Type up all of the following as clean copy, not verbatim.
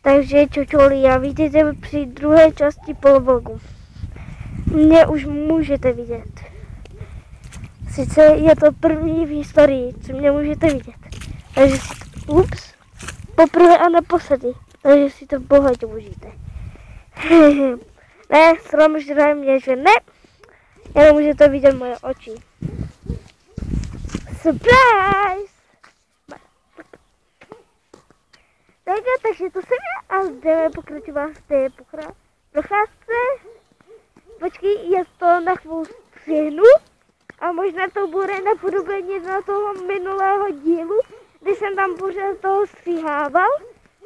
Takže čočoli, a vidíte při druhé části polovlogu. Mě už můžete vidět. Sice je to první v historii, co mě můžete vidět. Takže si to, poprvé a naposledy. Takže si to bohatě užijte. Ne, samozřejmě mě, že ne. Jenom můžete vidět moje oči. Surprise! Takže to jsem já a jdeme pokračovat v té procházce. Počkej, já to na chvíli střihnu a možná to bude napodobení na toho minulého dílu, kdy jsem tam pořád toho stříhával.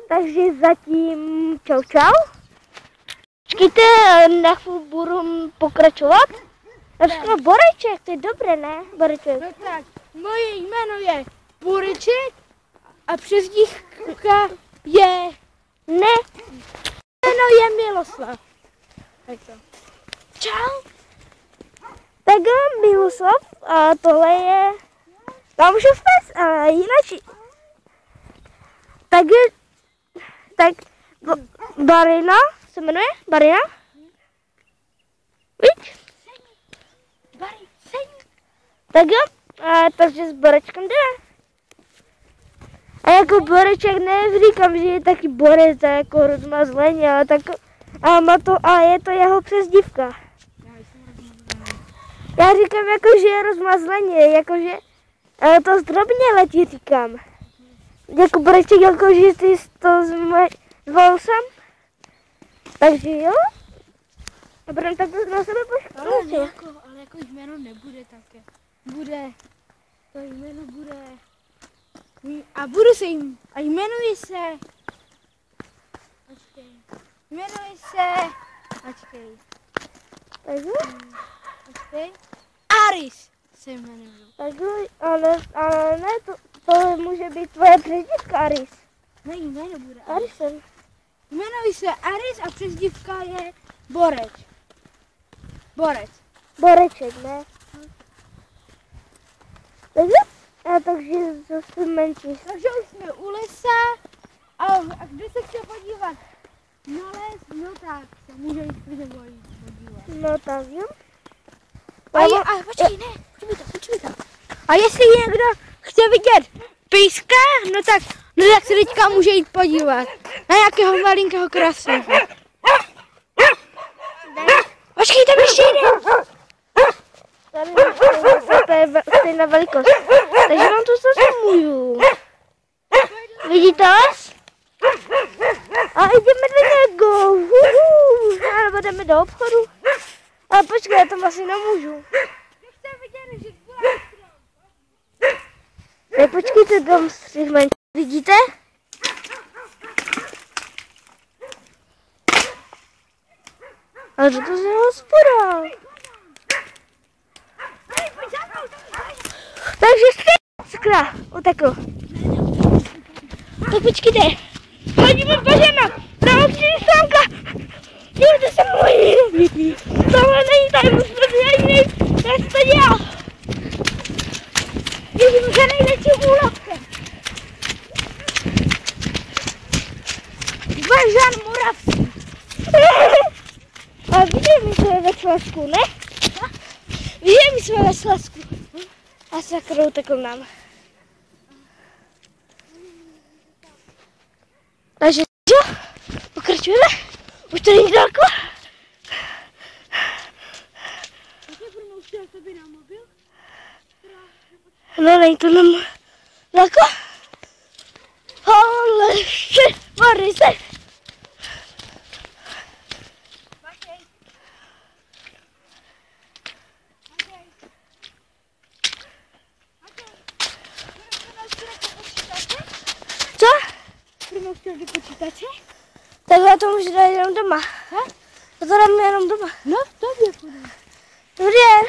Takže zatím čau čau. Počkejte, na chvíli budu pokračovat. Například Boreček, to je dobré, ne? Boreček. No tak, moje jméno je Boreček a přezdívka je... Ne. Jméno je Miloslav. Tak to. Čau. Tak Miloslav a tohle je... Tam už pes, ale jinak... Tak Barina se jmenuje? Barina? Víš? Tak jo, takže s Borečkem jde. A jako Boreček neříkám, že je taky borec, jako rozmazleně, ale tak a je to jeho přezdívka. Já říkám jako, že je rozmazleně, jakože to zdrobně letí říkám. Jako Boreček, jako že ty to zval sám. Takže jo. A budeme takhle na sebe poškodit. Ale jako jméno nebude také. Bude. To jméno bude. A budu se jim. A jmenuji se. Počkej. Jmenuji se. Počkej. Počkej. Aris se jmenuji. Ale ne, to může být tvoje přezdívka Aris. Ne, jméno bude Arisen. Jmenuji se Aris a přezdívka je Borec. Borec. Boreček, ne? Takže zase menší. Takže už jsme u lesa a kdo se chce podívat na les, no tak se může jít klidně podívat. No tak jo. A počkej, ne, počkej to. A jestli někdo chce vidět pejska, no tak se teďka může jít podívat na nějakého malinkého krásného. Počkej, tam ještě jeden. To je stejná velikost. Takže vám to zasamuju. Vidíte vás? A jdeme do něgo. Nebo jdeme do obchodu. Ale počkej, já tam asi nemůžu. Tak počkejte, dom střihmen. Vidíte? Ale to je hospoda. Takže skra, utekl. Tak počkejte. Chodíme Božena, pravo přijde slámka. Dělejte se moji. Tohle není tady, musíme jiný. Jak se to dělal? Vidím, že nejlepší úlovky. Božan Moravský. A vidíme se ve Slezsku, ne? Vidíme se ve Slezsku. A sakra utekl nám. Takže jo, pokračujeme. Už to není daleko. No, není to nám daleko. Holy shit, what is it? Co? Budeme chtěl do počítače? Tak já to můžu dát jenom doma. To dám jenom doma. No, to je půjde. Dobrý den.